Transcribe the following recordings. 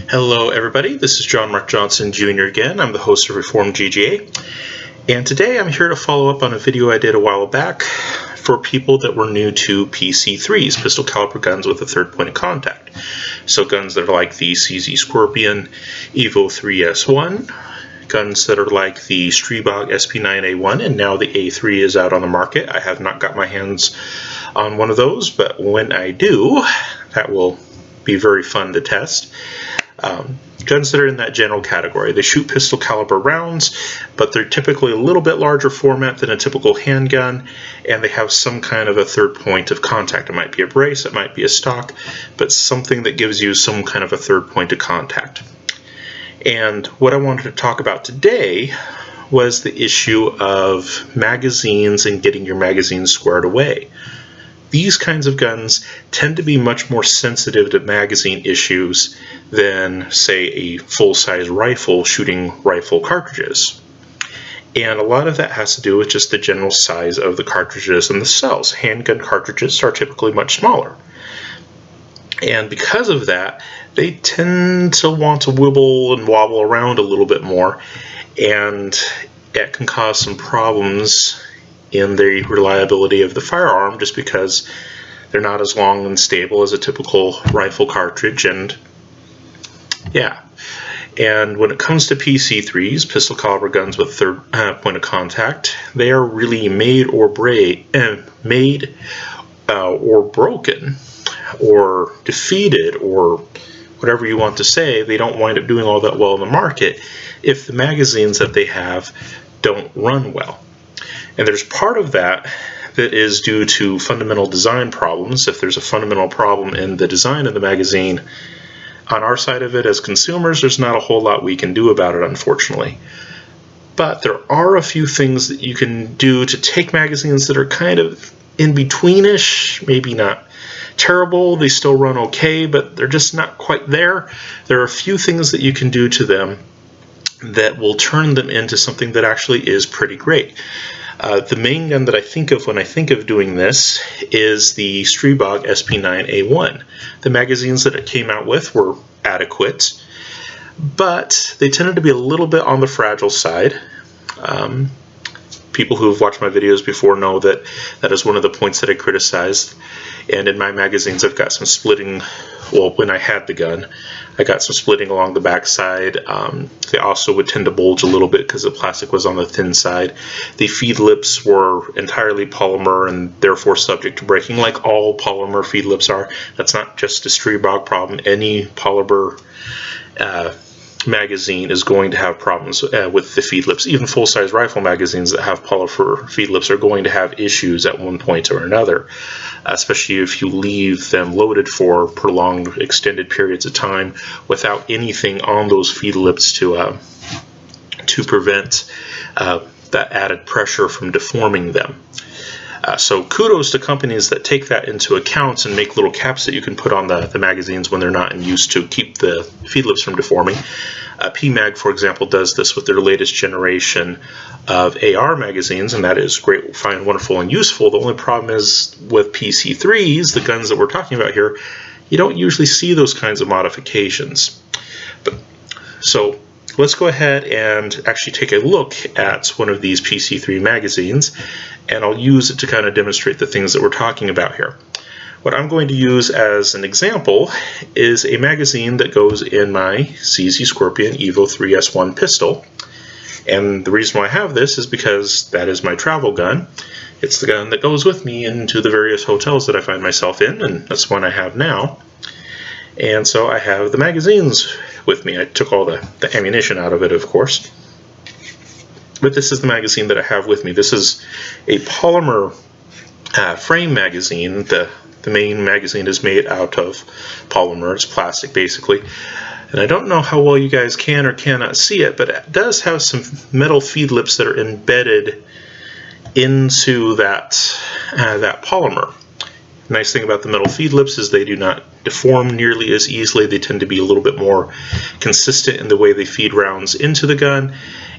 Hello everybody, this is John Mark Johnson Jr. again. I'm the host of Reformed GGA, and today I'm here to follow up on a video I did a while back for people that were new to PC3's, pistol caliber guns with a third point of contact. So guns that are like the CZ Scorpion Evo 3S1, guns that are like the Strebog SP9A1, and now the A3 is out on the market. I have not got my hands on one of those, but when I do, that will be very fun to test. Guns that are in that general category. They shoot pistol caliber rounds, but they're typically a little bit larger format than a typical handgun, and they have some kind of a third point of contact. It might be a brace, it might be a stock, but something that gives you some kind of a third point of contact. And what I wanted to talk about today was the issue of magazines and getting your magazines squared away. These kinds of guns tend to be much more sensitive to magazine issues than, say, a full-size rifle shooting rifle cartridges. And a lot of that has to do with just the general size of the cartridges and the cells. Handgun cartridges are typically much smaller. And because of that, they tend to want to wibble and wobble around a little bit more, and it can cause some problems in the reliability of the firearm just because they're not as long and stable as a typical rifle cartridge. And yeah, and when it comes to PC3's, pistol caliber guns with third point of contact, they are really made or broken or defeated, or whatever you want to say. They don't wind up doing all that well in the market if the magazines that they have don't run well. And there's part of that that is due to fundamental design problems. If there's a fundamental problem in the design of the magazine, on our side of it as consumers, there's not a whole lot we can do about it, unfortunately. But there are a few things that you can do to take magazines that are kind of in-betweenish, maybe not terrible, they still run okay, but they're just not quite there. There are a few things that you can do to them that will turn them into something that actually is pretty great. The main gun that I think of when I think of doing this is the Strebog SP9A1. The magazines that it came out with were adequate, but they tended to be a little bit on the fragile side. People who have watched my videos before know that that is one of the points that I criticized. And in my magazines, I've got some splitting. Well, when I had the gun, I got some splitting along the back side. They also would tend to bulge a little bit because the plastic was on the thin side. The feed lips were entirely polymer and therefore subject to breaking, like all polymer feed lips are. That's not just a Strebog problem. Any polymer magazine is going to have problems with the feed lips. Even full-size rifle magazines that have polymer feed lips are going to have issues at one point or another, especially if you leave them loaded for prolonged, extended periods of time without anything on those feed lips to prevent that added pressure from deforming them. So kudos to companies that take that into account and make little caps that you can put on the magazines when they're not in use to keep the feed lips from deforming. PMag, for example, does this with their latest generation of AR magazines, and that is great, fine, wonderful, and useful. The only problem is with PC3's, the guns that we're talking about here, you don't usually see those kinds of modifications. So let's go ahead and actually take a look at one of these PC3 magazines, and I'll use it to kind of demonstrate the things that we're talking about here. What I'm going to use as an example is a magazine that goes in my CZ Scorpion Evo 3S1 pistol. And the reason why I have this is because that is my travel gun. It's the gun that goes with me into the various hotels that I find myself in, and that's one I have now. And so I have the magazines with me. I took all the ammunition out of it, of course. But this is the magazine that I have with me. This is a polymer frame magazine. The main magazine is made out of polymer. It's plastic, basically. And I don't know how well you guys can or cannot see it, but it does have some metal feed lips that are embedded into that polymer. The nice thing about the metal feed lips is they do not deform nearly as easily. They tend to be a little bit more consistent in the way they feed rounds into the gun,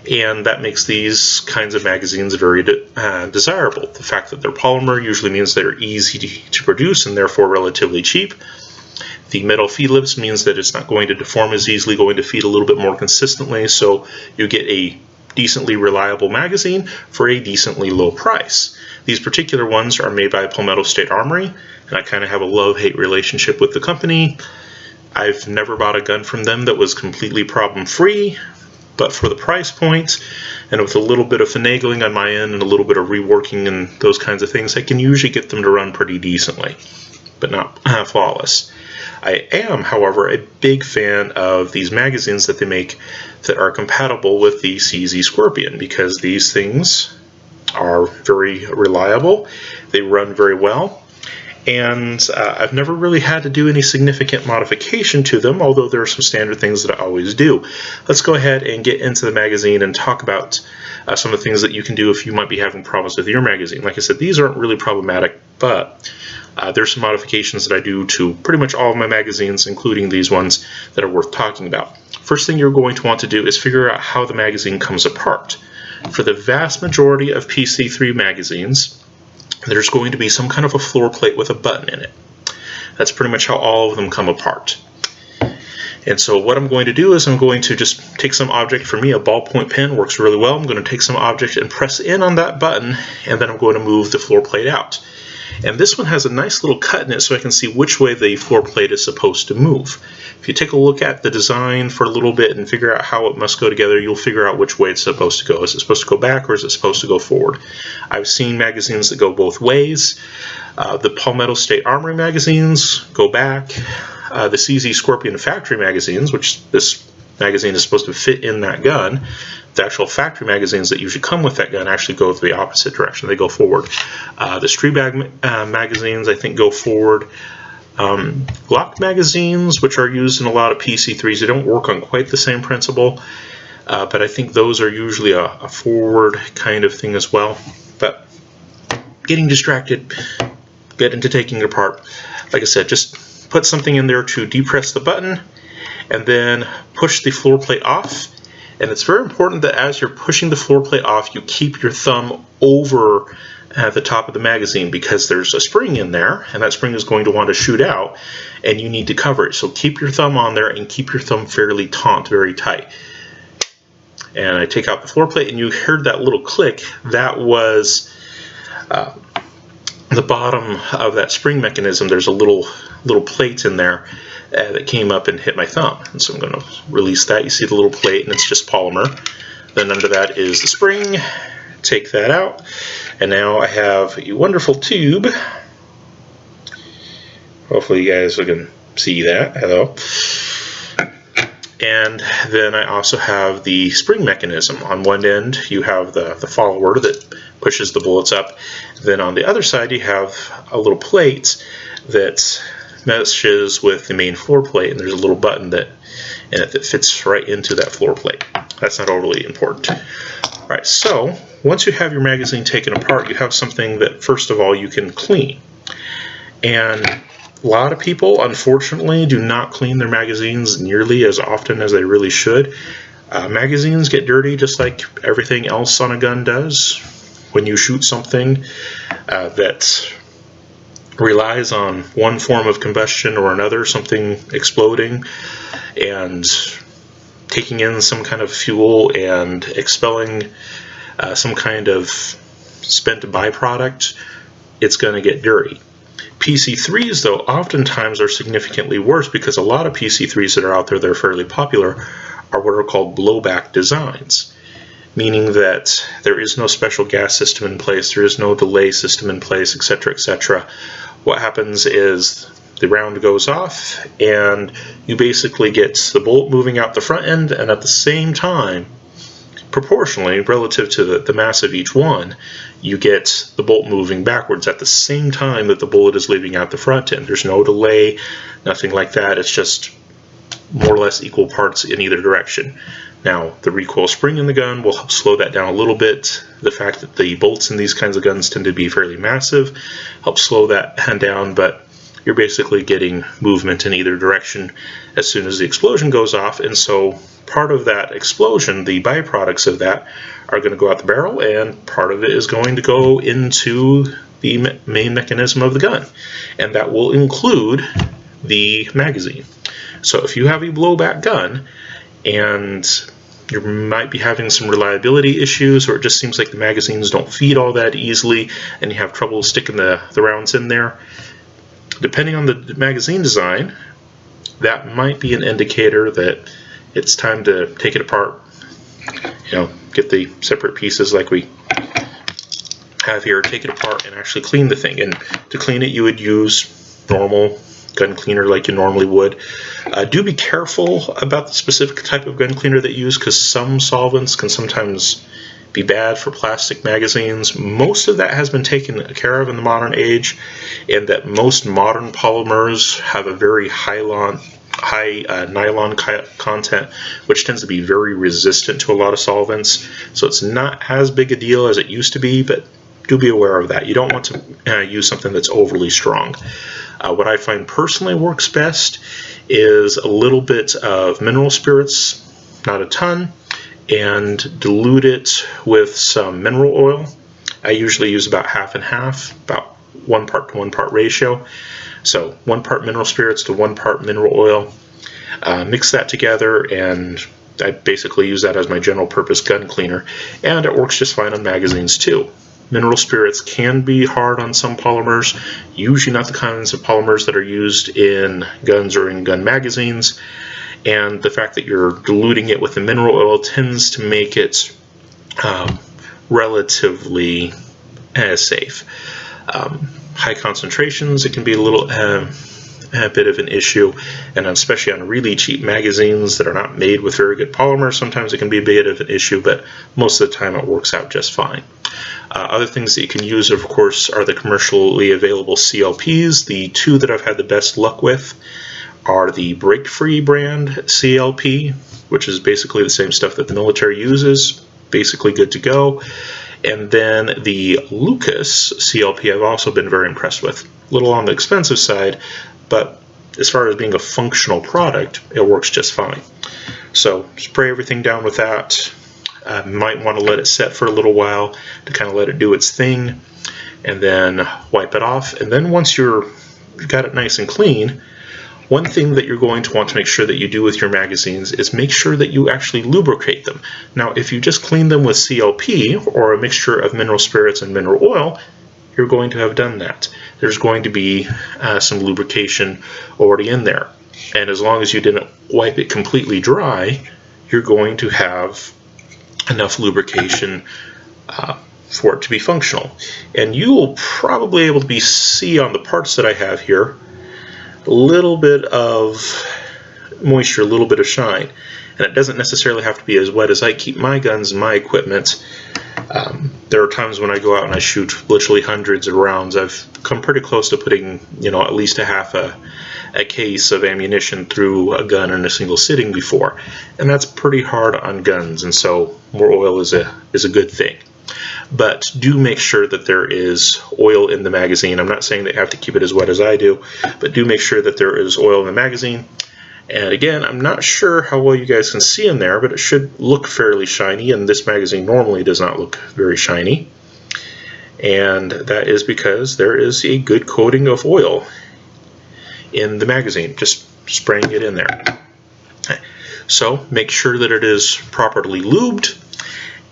and that makes these kinds of magazines very desirable. The fact that they're polymer usually means they're easy to produce and therefore relatively cheap. The metal feed lips means that it's not going to deform as easily, going to feed a little bit more consistently, so you get a decently reliable magazine for a decently low price. These particular ones are made by Palmetto State Armory, and I kind of have a love-hate relationship with the company. I've never bought a gun from them that was completely problem-free, but for the price point, and with a little bit of finagling on my end and a little bit of reworking and those kinds of things, I can usually get them to run pretty decently, but not flawless. I am, however, a big fan of these magazines that they make that are compatible with the CZ Scorpion, because these things are very reliable, they run very well, and I've never really had to do any significant modification to them, although there are some standard things that I always do. Let's go ahead and get into the magazine and talk about some of the things that you can do if you might be having problems with your magazine. Like I said, these aren't really problematic, but there's some modifications that I do to pretty much all of my magazines, including these ones, that are worth talking about. First thing you're going to want to do is figure out how the magazine comes apart. For the vast majority of PC3 magazines, there's going to be some kind of a floor plate with a button in it. That's pretty much how all of them come apart. And so what I'm going to do is I'm going to just take some object. For me, a ballpoint pen works really well. I'm going to take some object and press in on that button, and then I'm going to move the floor plate out. And this one has a nice little cut in it so I can see which way the floor plate is supposed to move. If you take a look at the design for a little bit and figure out how it must go together, you'll figure out which way it's supposed to go. Is it supposed to go back or is it supposed to go forward? I've seen magazines that go both ways. The Palmetto State Armory magazines go back. The CZ Scorpion factory magazines, which this magazine is supposed to fit in that gun, the actual factory magazines that usually come with that gun actually go the opposite direction. They go forward. The Street Bag magazines, I think, go forward. Glock magazines, which are used in a lot of PC3s, they don't work on quite the same principle, but I think those are usually a forward kind of thing as well. But getting distracted, get into taking it apart. Like I said, just put something in there to depress the button, and then push the floor plate off. And it's very important that as you're pushing the floor plate off, you keep your thumb over at the top of the magazine, because there's a spring in there, and that spring is going to want to shoot out, and you need to cover it. So keep your thumb on there and keep your thumb fairly taut, very tight. And I take out the floor plate, and you heard that little click. That was the bottom of that spring mechanism. There's a little plate in there that came up and hit my thumb, and so I'm going to release that. You see the little plate, and it's just polymer. Then under that is the spring. Take that out, and now I have a wonderful tube. Hopefully you guys can see that. Hello. And then I also have the spring mechanism. On one end you have the follower that pushes the bullets up. Then on the other side you have a little plate that meshes with the main floor plate, and there's a little button that fits right into that floor plate. That's not overly important. Alright, so once you have your magazine taken apart, you have something that first of all you can clean. And a lot of people, unfortunately, do not clean their magazines nearly as often as they really should. Magazines get dirty just like everything else on a gun does. When you shoot something that relies on one form of combustion or another, something exploding and taking in some kind of fuel and expelling some kind of spent byproduct, it's going to get dirty. PC3s, though, oftentimes are significantly worse, because a lot of PC3s that are out there that are fairly popular are what are called blowback designs, meaning that there is no special gas system in place, there is no delay system in place, etc., etc. What happens is the round goes off, and you basically get the bullet moving out the front end, and at the same time, proportionally, relative to the mass of each one, you get the bolt moving backwards at the same time that the bullet is leaving out the front end. There's no delay, nothing like that. It's just more or less equal parts in either direction. Now, the recoil spring in the gun will help slow that down a little bit. The fact that the bolts in these kinds of guns tend to be fairly massive helps slow that down, but you're basically getting movement in either direction as soon as the explosion goes off, and so part of that explosion, the byproducts of that, are going to go out the barrel, and part of it is going to go into the main mechanism of the gun, and that will include the magazine. So if you have a blowback gun and you might be having some reliability issues, or it just seems like the magazines don't feed all that easily and you have trouble sticking the rounds in there, depending on the magazine design, that might be an indicator that it's time to take it apart. Get the separate pieces like we have here, take it apart and actually clean the thing. And to clean it, you would use normal gun cleaner like you normally would. Do be careful about the specific type of gun cleaner that you use, because some solvents can sometimes be bad for plastic magazines. Most of that has been taken care of in the modern age, and that most modern polymers have a very high nylon content, which tends to be very resistant to a lot of solvents. So it's not as big a deal as it used to be, but do be aware of that. You don't want to use something that's overly strong. What I find personally works best is a little bit of mineral spirits, not a ton, and dilute it with some mineral oil. I usually use about half and half, about 1 part to 1 part ratio. So 1 part mineral spirits to 1 part mineral oil. Mix that together, and I basically use that as my general purpose gun cleaner, and it works just fine on magazines too. Mineral spirits can be hard on some polymers, usually not the kinds of polymers that are used in guns or in gun magazines, and the fact that you're diluting it with the mineral oil tends to make it relatively safe. High concentrations, it can be a bit of an issue, and especially on really cheap magazines that are not made with very good polymer, sometimes it can be a bit of an issue, but most of the time it works out just fine. Other things that you can use, of course, are the commercially available CLPs. The two that I've had the best luck with are the Break-Free brand CLP, which is basically the same stuff that the military uses, basically good to go. And then the Lucas CLP I've also been very impressed with. A little on the expensive side, but as far as being a functional product, it works just fine. So spray everything down with that. Might want to let it set for a little while to kind of let it do its thing, and then wipe it off. And then once you've got it nice and clean, one thing that you're going to want to make sure that you do with your magazines is make sure that you actually lubricate them. Now, if you just clean them with CLP or a mixture of mineral spirits and mineral oil, you're going to have done that. There's going to be some lubrication already in there. And as long as you didn't wipe it completely dry, you're going to have enough lubrication for it to be functional. And you will probably able to see on the parts that I have here a little bit of moisture, a little bit of shine. And it doesn't necessarily have to be as wet as I keep my guns and my equipment. There are times when I go out and I shoot literally hundreds of rounds. I've come pretty close to putting, at least a half a case of ammunition through a gun in a single sitting before, and that's pretty hard on guns, and so more oil is a good thing. But do make sure that there is oil in the magazine. I'm not saying that you have to keep it as wet as I do, but do make sure that there is oil in the magazine. And again, I'm not sure how well you guys can see in there, but it should look fairly shiny, and this magazine normally does not look very shiny. And that is because there is a good coating of oil in the magazine, just spraying it in there. So make sure that it is properly lubed,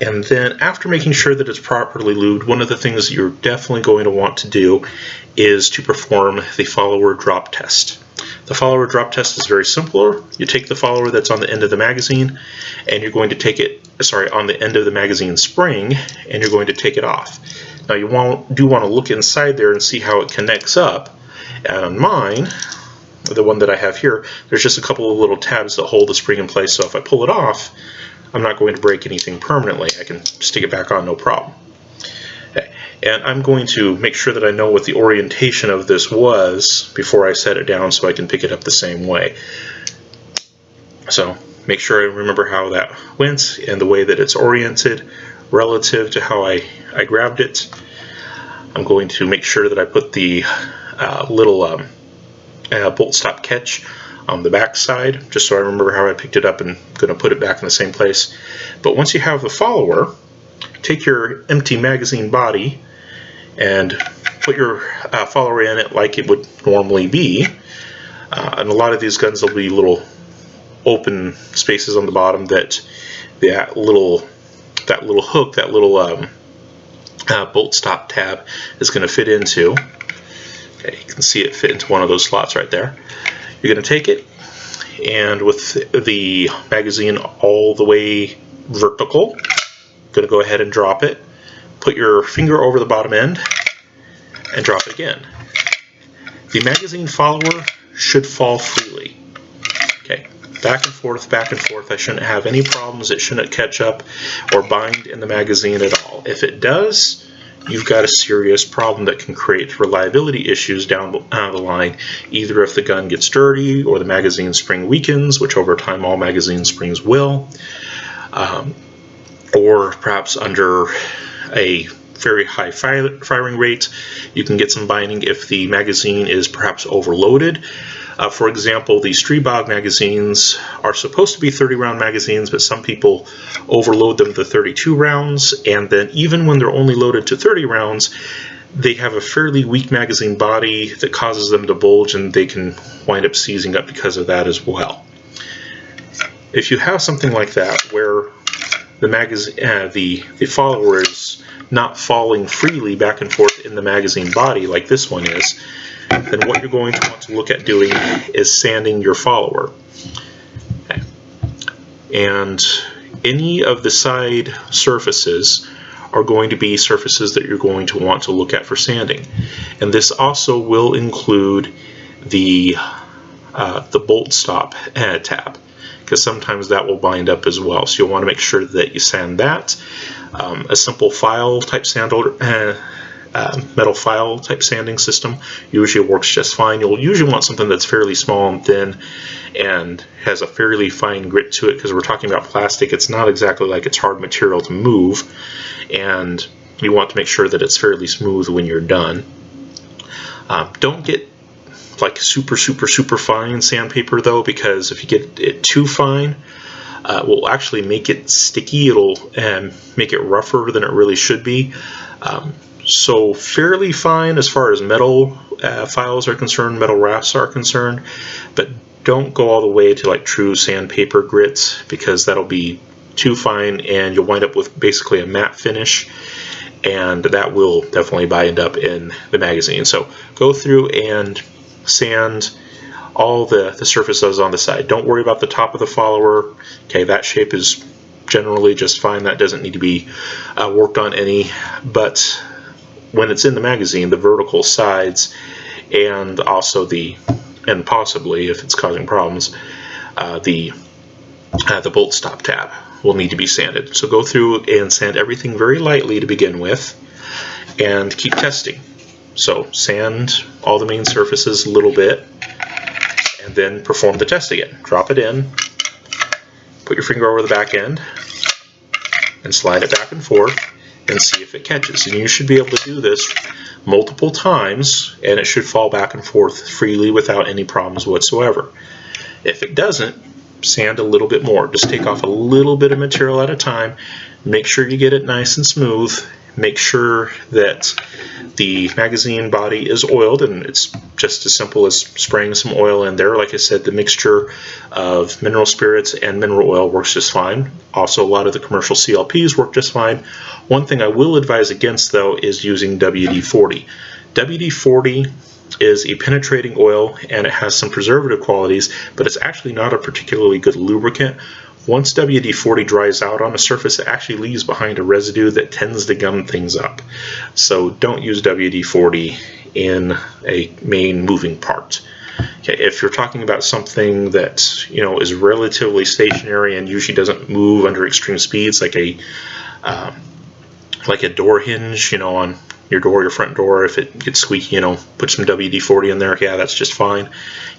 and then after making sure that it's properly lubed, one of the things that you're definitely going to want to do is to perform the follower drop test. The follower drop test is very simple. You take the follower that's on the end of the magazine, and you're going to take it, on the end of the magazine spring, and you're going to take it off. Now you do want to look inside there and see how it connects up. And on mine, the one that I have here, there's just a couple of little tabs that hold the spring in place, so if I pull it off, I'm not going to break anything permanently. I can stick it back on, no problem. And I'm going to make sure that I know what the orientation of this was before I set it down so I can pick it up the same way. So make sure I remember how that went and the way that it's oriented relative to how I grabbed it. I'm going to make sure that I put the little bolt stop catch on the back side, just so I remember how I picked it up, and I'm going to put it back in the same place. But once you have the follower, take your empty magazine body and put your follower in it like it would normally be. And a lot of these guns, there'll be little open spaces on the bottom that little hook, that little bolt stop tab is going to fit into. Okay, you can see it fit into one of those slots right there. You're going to take it, and with the magazine all the way vertical, going to go ahead and drop it. Put your finger over the bottom end and drop it again. The magazine follower should fall freely. Okay, back and forth, back and forth. I shouldn't have any problems. It shouldn't catch up or bind in the magazine at all. If it does, you've got a serious problem that can create reliability issues down the line, either if the gun gets dirty or the magazine spring weakens, which over time all magazine springs will, or perhaps under a very high firing rate, you can get some binding if the magazine is perhaps overloaded. For example, the Streebog magazines are supposed to be 30-round magazines, but some people overload them to 32 rounds, and then even when they're only loaded to 30 rounds, they have a fairly weak magazine body that causes them to bulge, and they can wind up seizing up because of that as well. If you have something like that where the magazine, the follower is not falling freely back and forth in the magazine body like this one is, then what you're going to want to look at doing is sanding your follower. Okay. And any of the side surfaces are going to be surfaces that you're going to want to look at for sanding. And this also will include the bolt stop tab, because sometimes that will bind up as well. So you'll want to make sure that you sand that. A simple file type sander, metal file type sanding system usually works just fine. You'll usually want something that's fairly small and thin and has a fairly fine grit to it, because we're talking about plastic. It's not exactly like it's hard material to move, and you want to make sure that it's fairly smooth when you're done. Don't get like super fine sandpaper though, because if you get it too fine, it will actually make it sticky. It'll make it rougher than it really should be. So fairly fine as far as metal files are concerned, metal rafts are concerned, but don't go all the way to like true sandpaper grits, because that'll be too fine and you'll wind up with basically a matte finish, and that will definitely bind up in the magazine. So go through and sand all the surfaces on the side. Don't worry about the top of the follower. Okay, that shape is generally just fine. That doesn't need to be worked on any, but when it's in the magazine, the vertical sides and also and possibly, if it's causing problems, the bolt stop tab will need to be sanded. So go through and sand everything very lightly to begin with, and keep testing. So sand all the main surfaces a little bit, and then perform the test again. Drop it in, put your finger over the back end, and slide it back and forth, and see if it catches. And you should be able to do this multiple times, and it should fall back and forth freely without any problems whatsoever. If it doesn't, sand a little bit more. Just take off a little bit of material at a time. Make sure you get it nice and smooth. Make sure that the magazine body is oiled, and it's just as simple as spraying some oil in there. Like I said, the mixture of mineral spirits and mineral oil works just fine. Also, a lot of the commercial CLPs work just fine. One thing I will advise against, though, is using WD-40. WD-40 is a penetrating oil, and it has some preservative qualities, but it's actually not a particularly good lubricant. Once WD-40 dries out on a surface, it actually leaves behind a residue that tends to gum things up. So don't use WD-40 in a main moving part. Okay, if you're talking about something that is relatively stationary and usually doesn't move under extreme speeds, like a door hinge, on your door, your front door, if it gets squeaky, put some WD-40 in there. Yeah, that's just fine.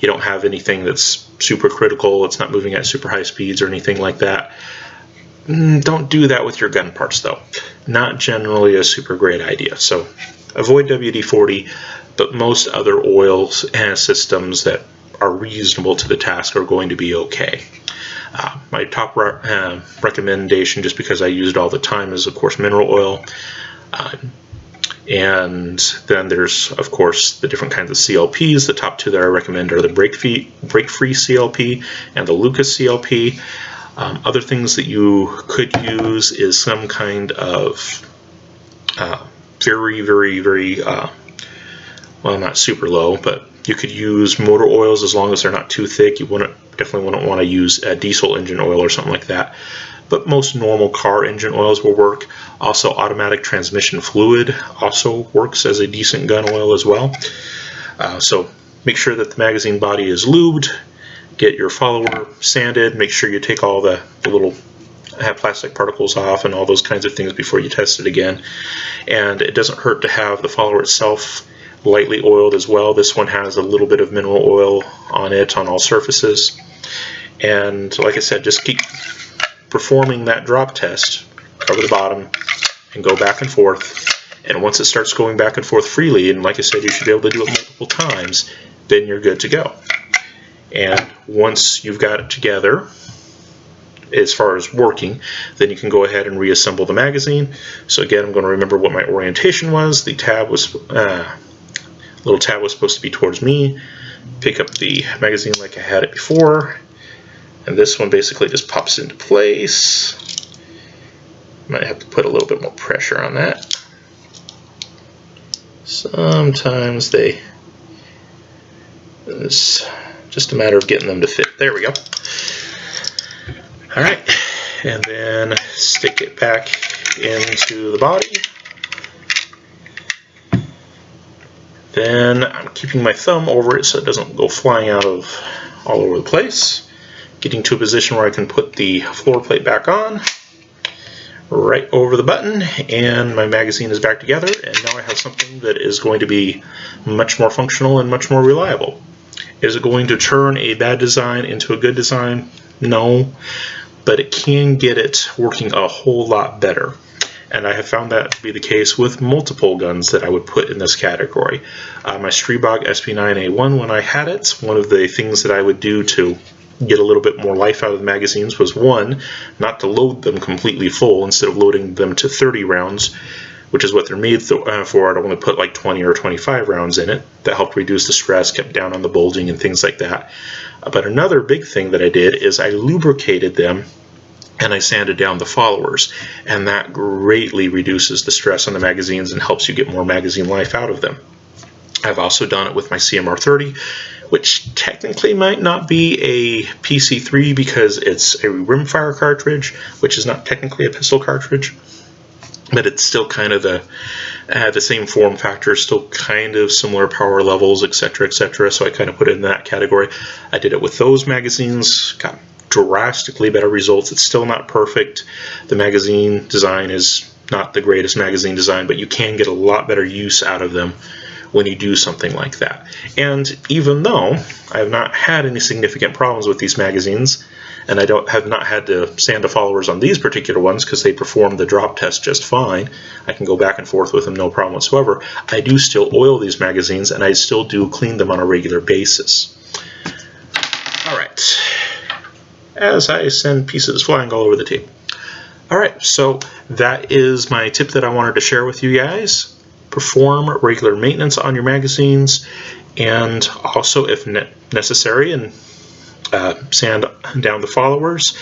You don't have anything that's super critical. It's not moving at super high speeds or anything like that. Don't do that with your gun parts, though. Not generally a super great idea. So avoid WD-40, but most other oils and systems that are reasonable to the task are going to be okay. My top recommendation, just because I use it all the time, is of course mineral oil. And then there's, of course, the different kinds of CLPs. The top two that I recommend are the break-free CLP and the Lucas CLP. Other things that you could use is some kind of very, well, not super low, but you could use motor oils as long as they're not too thick. You definitely wouldn't want to use a diesel engine oil or something like that. But most normal car engine oils will work. Also, automatic transmission fluid also works as a decent gun oil as well. So make sure that the magazine body is lubed. Get your follower sanded. Make sure you take all the little plastic particles off and all those kinds of things before you test it again. And it doesn't hurt to have the follower itself lightly oiled as well. This one has a little bit of mineral oil on it on all surfaces. And like I said, just keep performing that drop test. Cover the bottom and go back and forth. And once it starts going back and forth freely, and like I said, you should be able to do it multiple times, then you're good to go. And once you've got it together, as far as working, then you can go ahead and reassemble the magazine. So again, I'm going to remember what my orientation was. The tab was, little tab was supposed to be towards me. Pick up the magazine like I had it before. And this one basically just pops into place. Might have to put a little bit more pressure on that. Sometimes it's just a matter of getting them to fit. There we go. Alright, and then stick it back into the body. Then I'm keeping my thumb over it so it doesn't go flying out of all over the place. Getting to a position where I can put the floor plate back on, right over the button, and my magazine is back together, and now I have something that is going to be much more functional and much more reliable. Is it going to turn a bad design into a good design? No, but it can get it working a whole lot better. And I have found that to be the case with multiple guns that I would put in this category. My Strebog SP9A1, when I had it, one of the things that I would do to get a little bit more life out of the magazines was, one, not to load them completely full. Instead of loading them to 30 rounds, which is what they're made for, I'd only put like 20 or 25 rounds in it. That helped reduce the stress, kept down on the bulging and things like that. But another big thing that I did is I lubricated them and I sanded down the followers, and that greatly reduces the stress on the magazines and helps you get more magazine life out of them. I've also done it with my CMR30, which technically might not be a PC3 because it's a rimfire cartridge, which is not technically a pistol cartridge, but it's still kind of the same form factor, still kind of similar power levels, etc., etc. So I kind of put it in that category. I did it with those magazines, got drastically better results. It's still not perfect. The magazine design is not the greatest magazine design, but you can get a lot better use out of them when you do something like that. And even though I have not had any significant problems with these magazines, and I have not had to sand the followers on these particular ones because they perform the drop test just fine, I can go back and forth with them no problem whatsoever, I do still oil these magazines, and I still do clean them on a regular basis. Alright, as I send pieces flying all over the table. Alright, so that is my tip that I wanted to share with you guys. Perform regular maintenance on your magazines, and also, if necessary, and sand down the followers,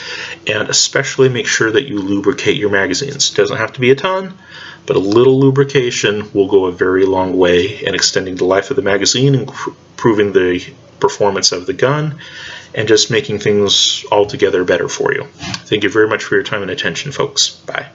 and especially make sure that you lubricate your magazines. It doesn't have to be a ton, but a little lubrication will go a very long way in extending the life of the magazine, improving the performance of the gun, and just making things altogether better for you. Thank you very much for your time and attention, folks. Bye.